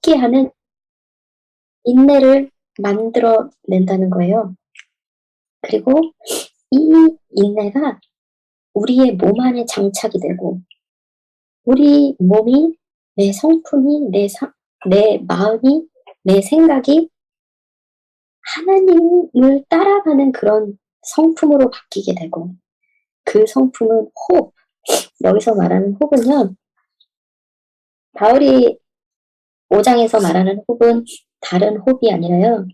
참게 하는 인내를 만들어 낸다는 거예요. 그리고 이 인내가 우리의 몸 안에 장착이 되고 우리 몸이, 내 성품이, 내 마음이, 내 생각이 하나님을 따라가는 그런 성품으로 바뀌게 되고, 그 성품은 호흡, 여기서 말하는 호흡은요, 바울이 5장에서 말하는 호흡은 다른 호흡이 아니라요,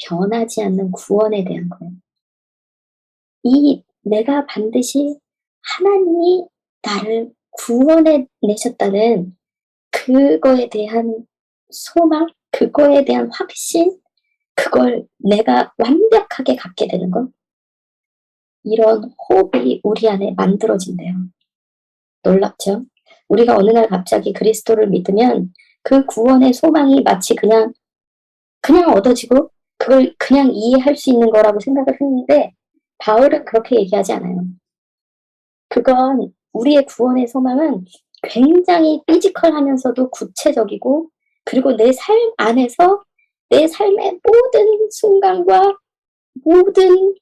변하지 않는 구원에 대한 거예요. 내가 반드시 하나님이 나를 구원해 내셨다는 그거에 대한 소망, 그거에 대한 확신, 그걸 내가 완벽하게 갖게 되는 것, 이런 호흡이 우리 안에 만들어진대요. 놀랍죠? 우리가 어느 날 갑자기 그리스도를 믿으면 그 구원의 소망이 마치 그냥 얻어지고 그걸 그냥 이해할 수 있는 거라고 생각을 했는데, 바울은 그렇게 얘기하지 않아요. 그건, 우리의 구원의 소망은 굉장히 피지컬하면서도 구체적이고, 그리고 내 삶 안에서 내 삶의 모든 순간과 모든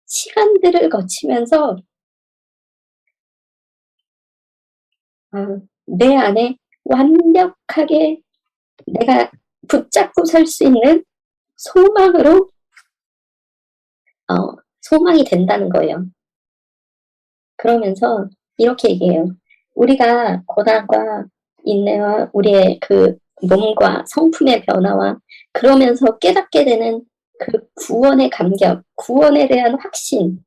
시간들을 거치면서 내 안에 완벽하게 내가 붙잡고 살 수 있는 소망으로 소망이 된다는 거예요. 그러면서 이렇게 얘기해요. 우리가 고난과 인내와 우리의 그 몸과 성품의 변화와 그러면서 깨닫게 되는 그 구원의 감격, 구원에 대한 확신,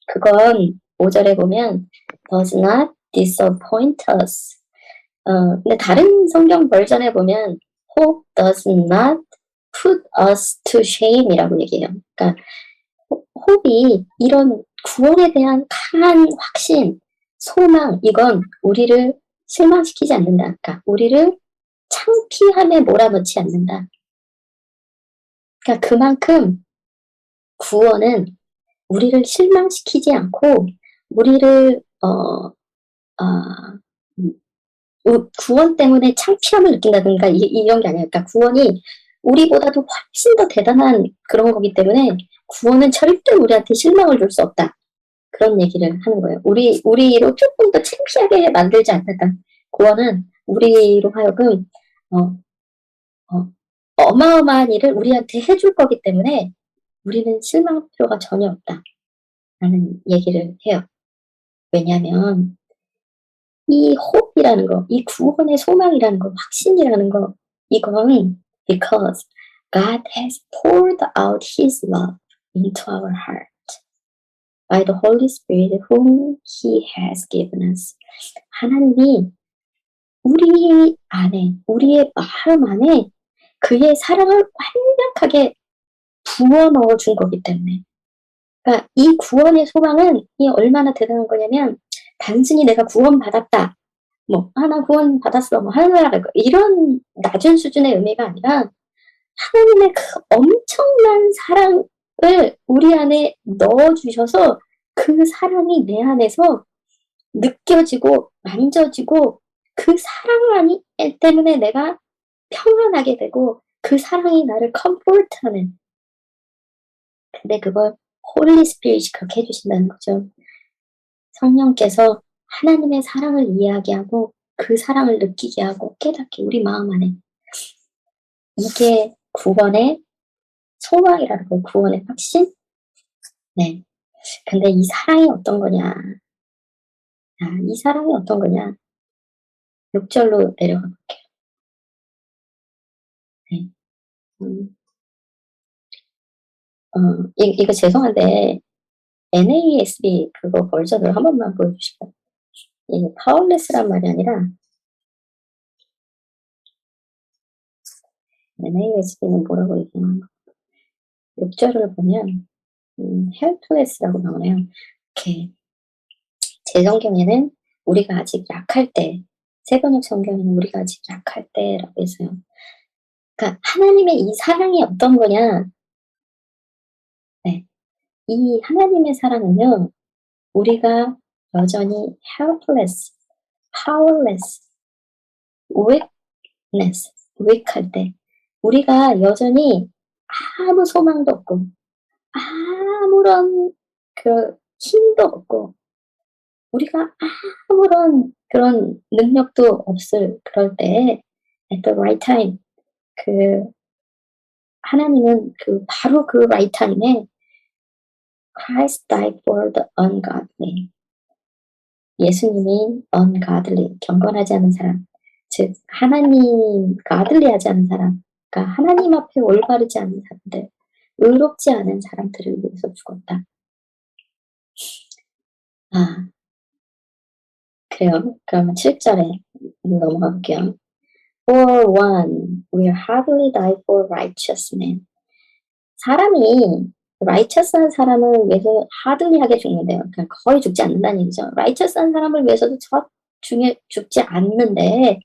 그건 5절에 보면 does not disappoint us. 근데 다른 성경 버전에 보면 hope does not put us to shame이라고 얘기해요. 그러니까 호흡이 이런 구원에 대한 강한 확신, 소망, 이건 우리를 실망시키지 않는다. 그러니까 우리를 창피함에 몰아넣지 않는다. 그러니까 그만큼 구원은 우리를 실망시키지 않고 우리를 구원 때문에 창피함을 느낀다든가 이런 게 아니야. 그러니까 구원이 우리보다도 훨씬 더 대단한 그런 거기 때문에 구원은 절대 우리한테 실망을 줄 수 없다. 그런 얘기를 하는 거예요. 우리로 조금 더 창피하게 만들지 않는다. 구원은 우리로 하여금 어마어마한 일을 우리한테 해줄 거기 때문에 우리는 실망할 필요가 전혀 없다. 라는 얘기를 해요. 왜냐하면 이 호흡이라는 거, 이 구원의 소망이라는 거, 확신이라는 거, 이건 because God has poured out His love into our heart by the Holy Spirit whom He has given us. 하나님이 우리 안에, 우리의 마음 안에 그의 사랑을 완벽하게 부어 넣어준 거기 때문에. 그러니까 이 구원의 소망은 이 얼마나 대단한 거냐면, 단순히 내가 구원받았다, 나 구원받았어, 할렐루야, 이런 낮은 수준의 의미가 아니라 하나님의 그 엄청난 사랑을 우리 안에 넣어주셔서 그 사랑이 내 안에서 느껴지고 만져지고 그 사랑 때문에 내가 평안하게 되고 그 사랑이 나를 컴포트하는, 근데 그걸 홀리 스피릿이 그렇게 해주신다는 거죠. 성령께서 하나님의 사랑을 이야기하고 그 사랑을 느끼게 하고 깨닫게 우리 마음 안에, 이게 구원의 소망이라는 거예요. 구원의 확신. 네. 근데 이 사랑이 어떤 거냐? 이 사랑이 어떤 거냐? 6절로 내려가 볼게요. 네. 이거 죄송한데 NASB 그거 버전을 한 번만 보여주실까요? 이게 파워레스란 말이 아니라 NASB는 뭐라고 얘기하나? 6절을 보면 helpless라고 나오네요. 이렇게 제 성경에는 우리가 아직 약할 때, 세번역 성경에는 우리가 아직 약할 때라고 했어요. 그러니까 하나님의 이 사랑이 어떤 거냐? 네. 이 하나님의 사랑은요, 우리가 여전히 helpless, powerless, weakness, weak할 때, 우리가 여전히 아무 소망도 없고 아무런 그 힘도 없고 우리가 아무런 그런 능력도 없을 그럴 때 at the right time 그 하나님은 바로 그 right time에 Christ died for the ungodly. 예수님이 ungodly, 경건하지 않은 사람, 즉 하나님 godly하지 않은 사람, 그러니까 하나님 앞에 올바르지 않은 사람들, 의롭지 않은 사람들을 위해서 죽었다. 아, 그래요. 그러면 7절에 넘어가 볼게요. For one, we are hardly died for righteous men. 사람이 righteous한 사람을 위해서 hardly하게 죽는데요. 그러니까 거의 죽지 않는다는 얘기죠. righteous한 사람을 위해서도 중에 죽지 않는데,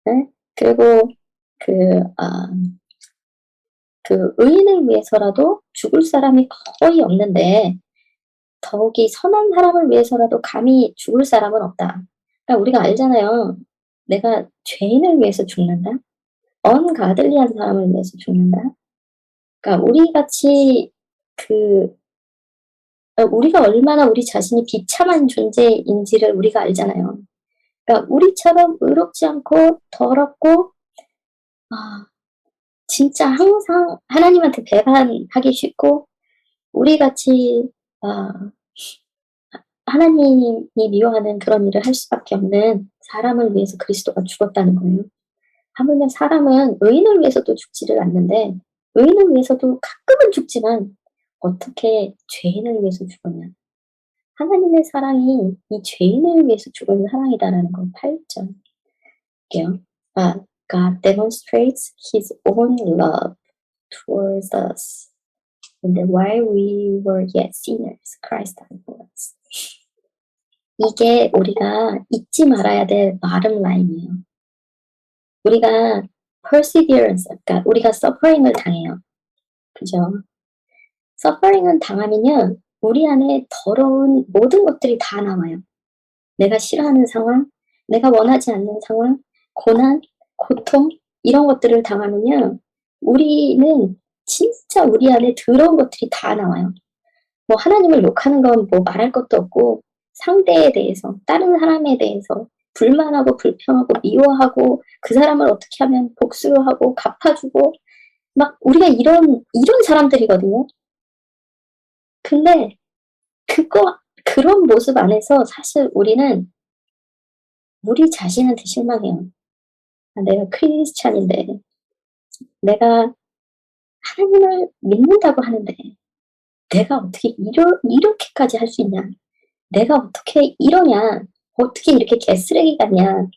네? 그리고 그 의인을 위해서라도 죽을 사람이 거의 없는데, 더욱이 선한 사람을 위해서라도 감히 죽을 사람은 없다. 그러니까 우리가 알잖아요. 내가 죄인을 위해서 죽는다. ungodly한 사람을 위해서 죽는다. 그러니까 우리같이 우리가 얼마나 우리 자신이 비참한 존재인지를 우리가 알잖아요. 그러니까 우리처럼 의롭지 않고 더럽고 진짜 항상 하나님한테 배반하기 쉽고 우리같이 하나님이 미워하는 그런 일을 할 수밖에 없는 사람을 위해서 그리스도가 죽었다는 거예요. 하물며 사람은 의인을 위해서도 죽지를 않는데 의인을 위해서도 가끔은 죽지만 어떻게 죄인을 위해서 죽었냐. 하나님의 사랑이 이 죄인을 위해서 죽은 사랑이다라는 걸 8절 볼게요. God demonstrates His own love towards us. And while we were yet sinners, Christ died for us. 이게 우리가 잊지 말아야 될 bottom line이에요. 우리가 perseverance, 그러니까 우리가 suffering을 당해요. 그죠? suffering은 당하면요, 우리 안에 더러운 모든 것들이 다 나와요. 내가 싫어하는 상황, 내가 원하지 않는 상황, 고난, 고통, 이런 것들을 당하면요, 우리는 진짜 우리 안에 더러운 것들이 다 나와요. 뭐 하나님을 욕하는 건 뭐 말할 것도 없고 상대에 대해서, 다른 사람에 대해서 불만하고 불평하고 미워하고 그 사람을 어떻게 하면 복수를 하고 갚아주고 막 우리가 이런 사람들이거든요. 근데 그런 모습 안에서 사실 우리는 우리 자신한테 실망해요. 내가 크리스찬인데, 내가 하나님을 믿는다고 하는데 내가 어떻게 이렇게까지 할 수 있냐? 내가 어떻게 이러냐? 어떻게 이렇게 개쓰레기 같냐?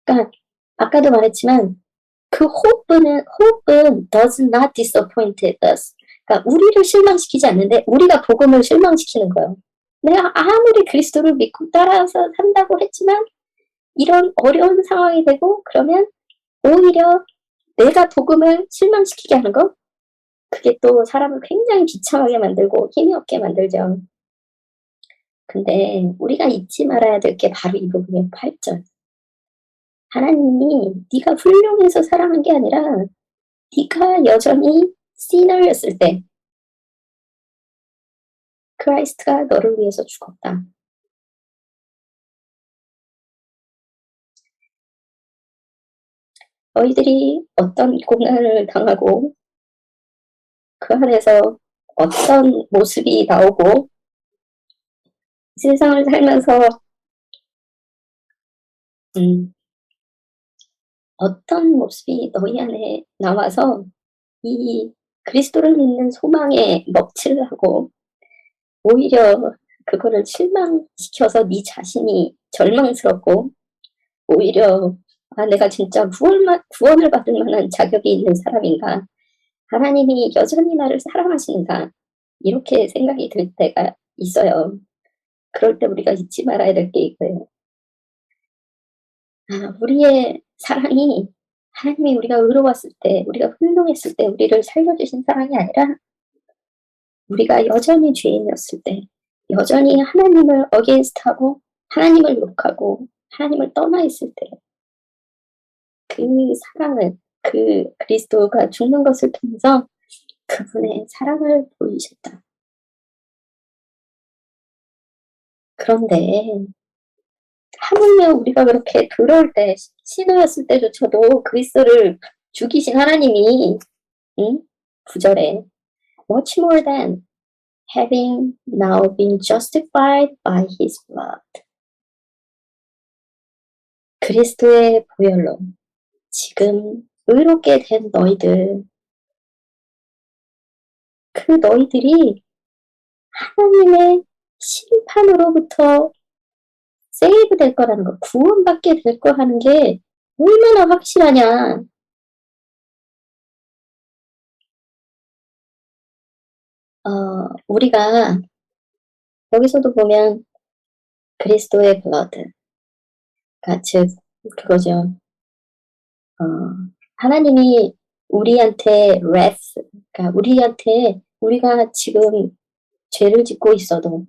그러니까 아까도 말했지만 그 호흡은 does not disappoint us. 그러니까 우리를 실망시키지 않는데 우리가 복음을 실망시키는 거예요. 내가 아무리 그리스도를 믿고 따라서 산다고 했지만 이런 어려운 상황이 되고 그러면 오히려 내가 복음을 실망시키게 하는 거? 그게 또 사람을 굉장히 비참하게 만들고 힘이 없게 만들죠. 근데 우리가 잊지 말아야 될 게 바로 이 부분이에요. 8절. 하나님이 네가 훌륭해서 사랑한 게 아니라 네가 여전히 시너였을 때 크라이스트가 너를 위해서 죽었다. 너희들이 어떤 고난을 당하고 그 안에서 어떤 모습이 나오고 세상을 살면서 어떤 모습이 너희 안에 나와서 이 그리스도를 믿는 소망에 먹칠을 하고 오히려 그거를 실망시켜서 네 자신이 절망스럽고 오히려 내가 진짜 구원을 받을 만한 자격이 있는 사람인가? 하나님이 여전히 나를 사랑하시는가? 이렇게 생각이 들 때가 있어요. 그럴 때 우리가 잊지 말아야 될 게 이거예요. 우리의 사랑이 하나님이 우리가 의로웠을 때, 우리가 훌륭했을 때 우리를 살려주신 사랑이 아니라 우리가 여전히 죄인이었을 때, 여전히 하나님을 어게인스트하고 하나님을 욕하고 하나님을 떠나 있을 때 그 사랑을, 그 그리스도가 죽는 것을 통해서 그분의 사랑을 보이셨다. 그런데 하물며 우리가 그렇게 그럴 때, 신호였을 때조차도 그리스도를 죽이신 하나님이, 응? 9절에 much more than having now been justified by his blood. 그리스도의 보혈로 지금 의롭게 된 너희들, 그 너희들이 하나님의 심판으로부터 세이브 될 거라는 거, 구원받게 될 거라는 게 얼마나 확실하냐. 우리가 여기서도 보면 그리스도의 블러드, 즉 그거죠. 하나님이 우리한테 wrath, 그러니까 우리한테 우리가 지금 죄를 짓고 있어도,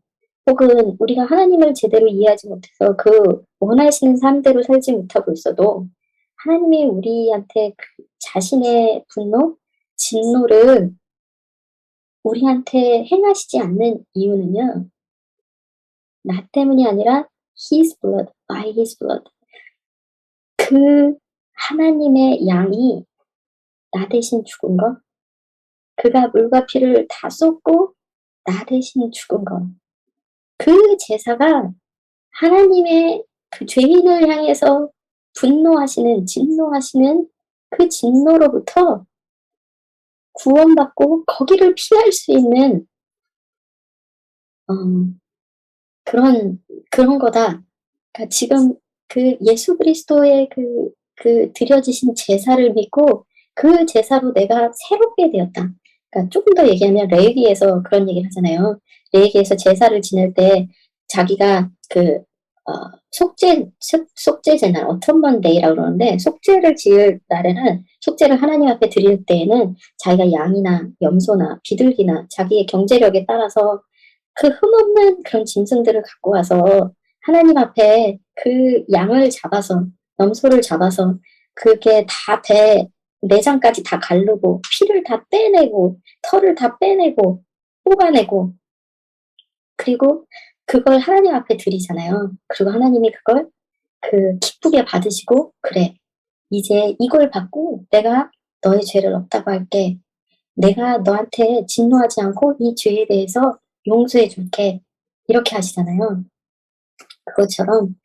혹은 우리가 하나님을 제대로 이해하지 못해서 그 원하시는 삶대로 살지 못하고 있어도 하나님이 우리한테 그 자신의 분노, 진노를 우리한테 행하시지 않는 이유는요, 나 때문이 아니라 His blood, by His blood. 그 하나님의 양이 나 대신 죽은 거, 그가 물과 피를 다 쏟고 나 대신 죽은 거, 그 제사가 하나님의 그 죄인을 향해서 분노하시는, 진노하시는 그 진노로부터 구원받고 거기를 피할 수 있는 그런 거다. 그러니까 지금 그 예수 그리스도의 그 드려지신 제사를 믿고 그 제사로 내가 새롭게 되었다. 그러니까 조금 더 얘기하면 레위기에서 그런 얘기를 하잖아요. 레위기에서 제사를 지낼 때 자기가 그 속죄제 날, 어텀먼 데이라고 그러는데, 속죄를 지을 날에는, 속죄를 하나님 앞에 드릴 때에는 자기가 양이나 염소나 비둘기나 자기의 경제력에 따라서 그 흠없는 그런 짐승들을 갖고 와서 하나님 앞에 그 양을 잡아서, 염소를 잡아서 그게 다 내장까지 다 가르고 피를 다 빼내고 털을 다 빼내고 뽑아내고, 그리고 그걸 하나님 앞에 드리잖아요. 그리고 하나님이 그걸 기쁘게 받으시고, 그래, 이제 이걸 받고 내가 너의 죄를 없다고 할게. 내가 너한테 진노하지 않고 이 죄에 대해서 용서해 줄게. 이렇게 하시잖아요. 그것처럼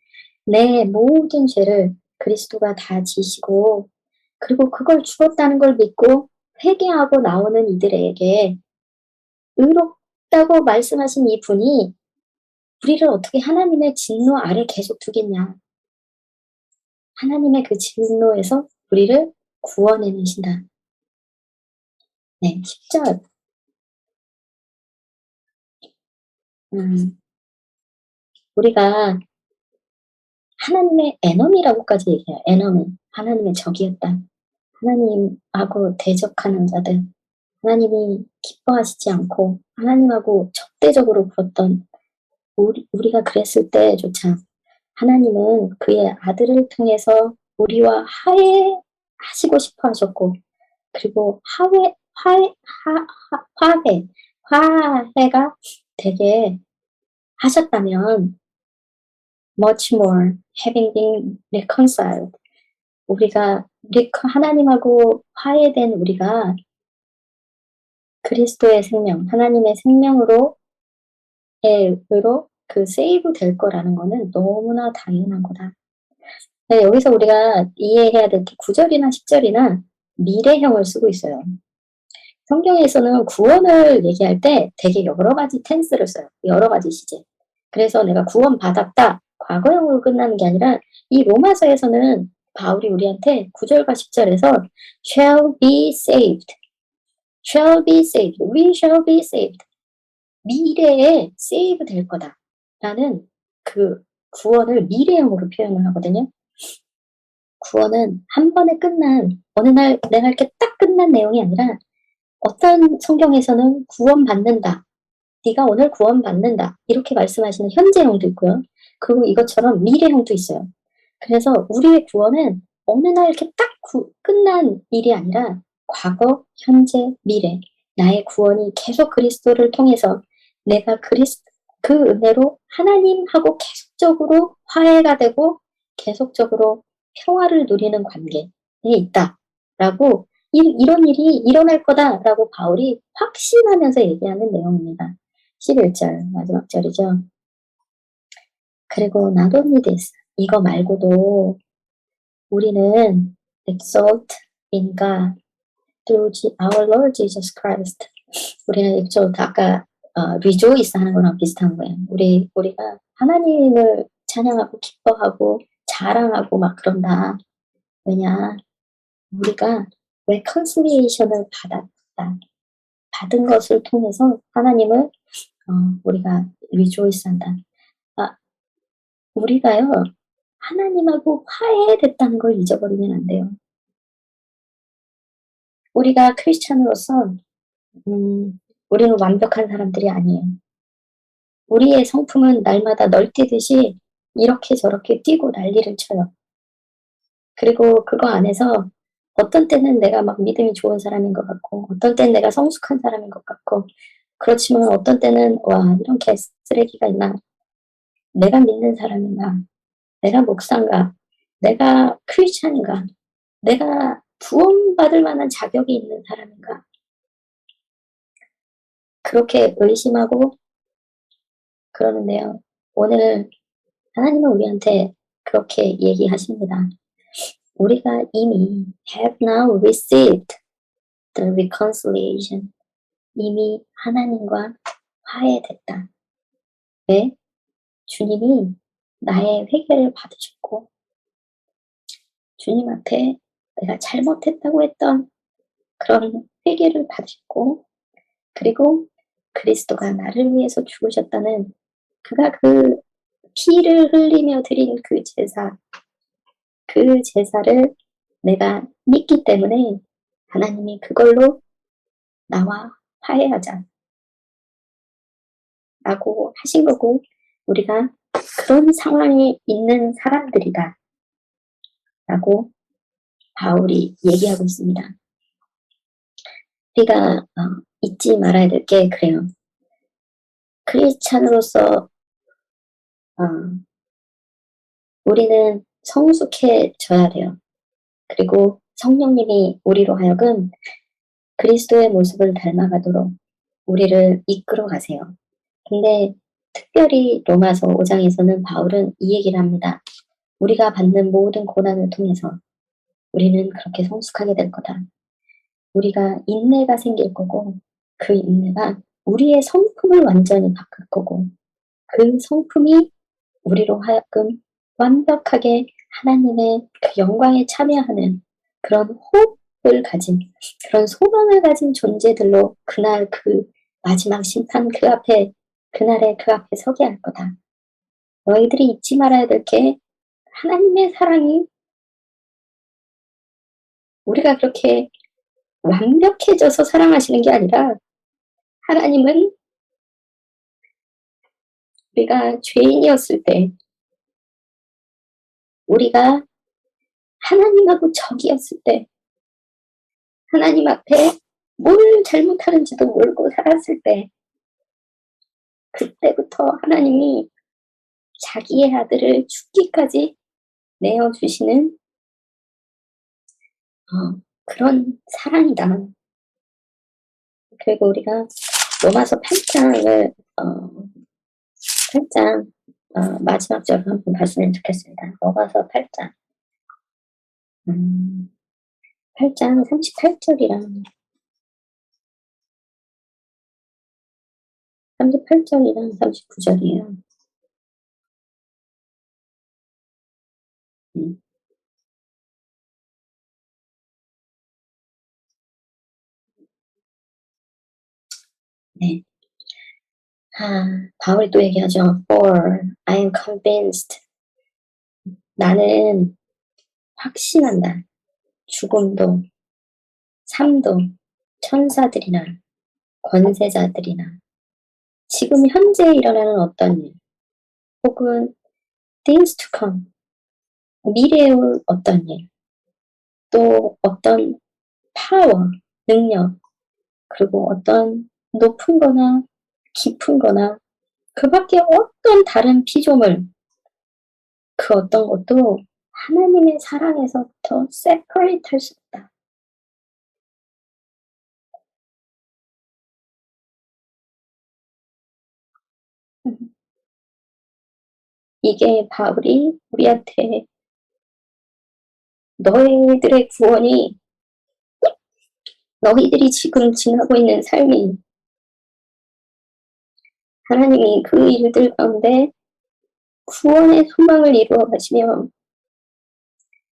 내 모든 죄를 그리스도가 다 지시고, 그리고 그걸 죽었다는 걸 믿고 회개하고 나오는 이들에게 의롭다고 말씀하신 이 분이 우리를 어떻게 하나님의 진노 아래 계속 두겠냐. 하나님의 그 진노에서 우리를 구원해내신다. 네, 10절. 우리가 하나님의 에너미라고까지 얘기해요. 에너미. 하나님의 적이었다. 하나님하고 대적하는 자들. 하나님이 기뻐하시지 않고 하나님하고 적대적으로 굴었던 우리가 그랬을 때조차 하나님은 그의 아들을 통해서 우리와 화해하시고 싶어 하셨고, 그리고 화해가 되게 하셨다면, much more having been reconciled, 우리가 하나님하고 화해된 우리가 그리스도의 생명, 하나님의 생명으로 그 세이브 될 거라는 거는 너무나 당연한 거다. 네, 여기서 우리가 이해해야 될 게 9절이나 10절이나 미래형을 쓰고 있어요. 성경에서는 구원을 얘기할 때 되게 여러 가지 텐스를 써요. 여러 가지 시제. 그래서 내가 구원받았다, 과거형으로 끝나는 게 아니라, 이 로마서에서는 바울이 우리한테 9절과 10절에서 shall be saved, shall be saved, we shall be saved, 미래에 save 될 거다 라는 그 구원을 미래형으로 표현을 하거든요. 구원은 한 번에 끝난, 어느 날 내가 이렇게 딱 끝난 내용이 아니라, 어떤 성경에서는 구원받는다, 네가 오늘 구원받는다, 이렇게 말씀하시는 현재형도 있고요. 그리고 이것처럼 미래형도 있어요. 그래서 우리의 구원은 어느 날 이렇게 딱 끝난 일이 아니라 과거, 현재, 미래 나의 구원이 계속 그리스도를 통해서 내가 그 은혜로 하나님하고 계속적으로 화해가 되고 계속적으로 평화를 누리는 관계에 있다라고 이런 일이 일어날 거다라고 바울이 확신하면서 얘기하는 내용입니다. 11절 마지막 절이죠. 그리고 not only this, 이거 말고도 우리는 exalt in God through our Lord Jesus Christ. 우리는 exalt 아까 rejoice 하는 거랑 비슷한 거예요. 우리가 하나님을 찬양하고 기뻐하고 자랑하고 막 그런다. 왜냐? 우리가 reconciliation을 받은 것을 통해서 하나님을 우리가 rejoice 한다. 우리가요, 하나님하고 화해됐다는 걸 잊어버리면 안 돼요. 우리가 크리스찬으로서 우리는 완벽한 사람들이 아니에요. 우리의 성품은 날마다 널뛰듯이 이렇게 저렇게 뛰고 난리를 쳐요. 그리고 그거 안에서 어떤 때는 내가 막 믿음이 좋은 사람인 것 같고 어떤 때는 내가 성숙한 사람인 것 같고 그렇지만 어떤 때는 와 이런 개쓰레기가 있나, 내가 믿는 사람인가, 내가 목사인가, 내가 크리스찬인가, 내가 구원받을 만한 자격이 있는 사람인가, 그렇게 의심하고 그러는데요. 오늘 하나님은 우리한테 그렇게 얘기하십니다. 우리가 이미 have now received the reconciliation. 이미 하나님과 화해됐다. 왜? 주님이 나의 회개를 받으셨고 주님 앞에 내가 잘못했다고 했던 그런 회개를 받으셨고 그리고 그리스도가 나를 위해서 죽으셨다는 그가 그 피를 흘리며 드린 그 제사를 내가 믿기 때문에 하나님이 그걸로 나와 화해하자 라고 하신 거고 우리가 그런 상황에 있는 사람들이다 라고 바울이 얘기하고 있습니다. 우리가 잊지 말아야 될 게 그래요. 크리스찬으로서 우리는 성숙해져야 돼요. 그리고 성령님이 우리로 하여금 그리스도의 모습을 닮아가도록 우리를 이끌어 가세요. 근데 특별히 로마서 5장에서는 바울은 이 얘기를 합니다. 우리가 받는 모든 고난을 통해서 우리는 그렇게 성숙하게 될 거다. 우리가 인내가 생길 거고 그 인내가 우리의 성품을 완전히 바꿀 거고 그 성품이 우리로 하여금 완벽하게 하나님의 그 영광에 참여하는 그런 호흡을 가진 그런 소망을 가진 존재들로 그날 그 마지막 심판 그날에 그 앞에 서게 할 거다. 너희들이 잊지 말아야 될 게 하나님의 사랑이 우리가 그렇게 완벽해져서 사랑하시는 게 아니라 하나님은 우리가 죄인이었을 때 우리가 하나님하고 적이었을 때 하나님 앞에 뭘 잘못하는지도 모르고 살았을 때 그때부터 하나님이 자기의 아들을 죽기까지 내어주시는 그런 사랑이다. 그리고 우리가 로마서 8장을 8장 마지막 절을 한번 봤으면 좋겠습니다. 로마서 8장 8장 38절이랑 38절이랑 39절이에요. 네. 바울이 또 얘기하죠. For I am convinced. 나는 확신한다. 죽음도, 삶도, 천사들이나 권세자들이나 지금 현재 일어나는 어떤 일, 혹은 things to come, 미래에 올 어떤 일, 또 어떤 파워, 능력, 그리고 어떤 높은 거나 깊은 거나 그 밖에 어떤 다른 피조물, 그 어떤 것도 하나님의 사랑에서부터 separate 할 수 없다. 이게 바울이 우리한테 너희들의 구원이, 너희들이 지금 지나고 있는 삶이 하나님이 그 일들 가운데 구원의 소망을 이루어 가시며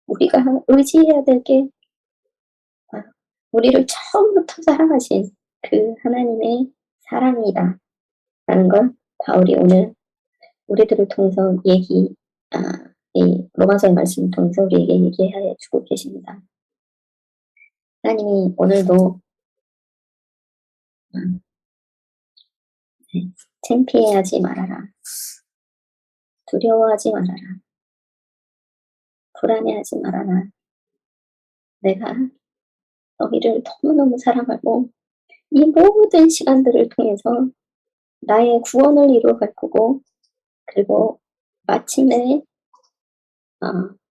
우리가 의지해야 될 게 우리를 처음부터 사랑하신 그 하나님의 사랑이다 라는 걸 바울이 오늘 우리들을 통해서 이 로마서의 말씀을 통해서 우리에게 얘기해 주고 계십니다. 하나님이 오늘도 창피해하지 말아라. 두려워하지 말아라. 불안해하지 말아라. 내가 너희를 너무너무 사랑하고 이 모든 시간들을 통해서 나의 구원을 이루어갈 거고, 그리고 마침내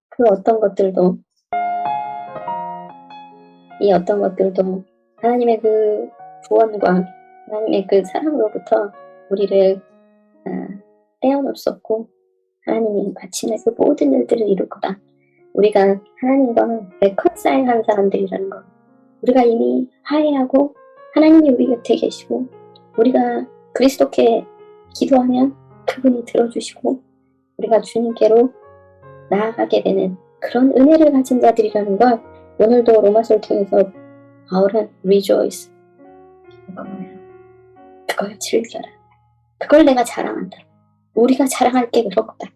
그 어떤 것들도, 이 어떤 것들도 하나님의 그 구원과 하나님의 그 사랑으로부터 우리를 떼어놓을 수 없고, 하나님이 마침내 그 모든 일들을 이룰 거다. 우리가 하나님과 reconcile한 사람들이라는 것, 우리가 이미 화해하고 하나님이 우리 곁에 계시고 우리가 그리스도께 기도하면 그분이 들어주시고 우리가 주님께로 나아가게 되는 그런 은혜를 가진 자들이라는 걸 오늘도 로마서를 통해서 바울은 rejoice, 그걸 즐겨라, 그걸 내가 자랑한다, 우리가 자랑할 게 그런 거다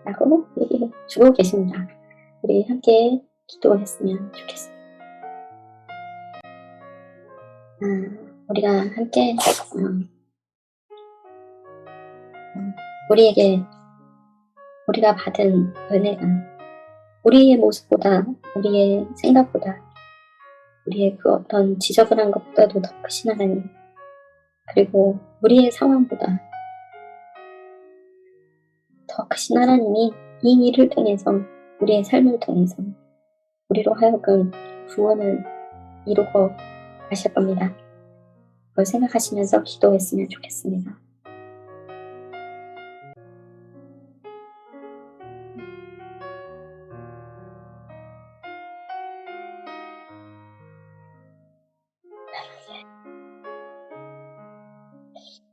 라고 얘기해 주고 계십니다. 우리 함께 기도했으면 좋겠습니다. 우리가 함께 우리에게 우리가 받은 은혜가 우리의 모습보다, 우리의 생각보다, 우리의 그 어떤 지저분한 것보다도 더 크신 하나님, 그리고 우리의 상황보다 더 크신 하나님이 이 일을 통해서, 우리의 삶을 통해서 우리로 하여금 구원을 이루고 가실 겁니다. 그걸 생각하시면서 기도했으면 좋겠습니다.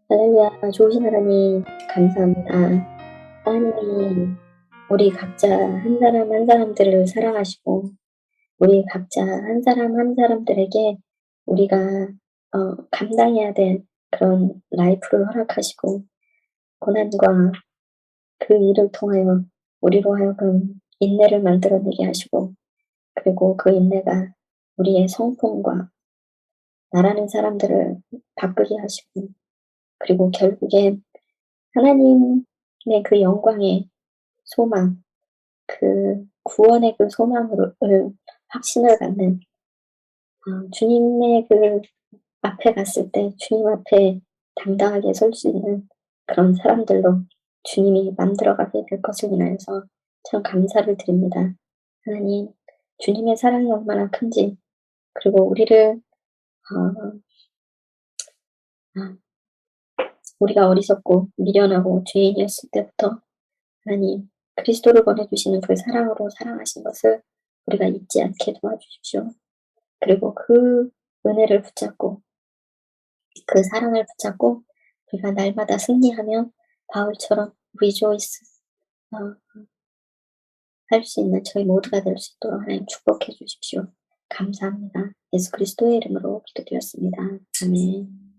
할렐루야. 좋으신 하나님 감사합니다. 하나님이 우리 각자 한 사람 한 사람들을 사랑하시고 우리 각자 한 사람 한 사람들에게 우리가 감당해야 될 그런 라이프를 허락하시고, 고난과 그 일을 통하여 우리로 하여금 인내를 만들어내게 하시고, 그리고 그 인내가 우리의 성품과 나라는 사람들을 바꾸게 하시고, 그리고 결국엔 하나님의 그 영광의 소망, 그 구원의 그 소망을 확신을 갖는 주님의 그 앞에 갔을 때 주님 앞에 당당하게 설 수 있는 그런 사람들로 주님이 만들어가게 될 것을 인하여서 참 감사를 드립니다. 하나님, 주님의 사랑이 얼마나 큰지, 그리고 우리를 우리가 어리석고 미련하고 죄인이었을 때부터 하나님 그리스도를 보내주시는 그 사랑으로 사랑하신 것을 우리가 잊지 않게 도와주십시오. 그리고 그 은혜를 붙잡고 그 사랑을 붙잡고 우리가 날마다 승리하며 바울처럼 rejoice 할 수 있는 저희 모두가 될 수 있도록 하나님 축복해 주십시오. 감사합니다. 예수 그리스도의 이름으로 기도드렸습니다. 아멘.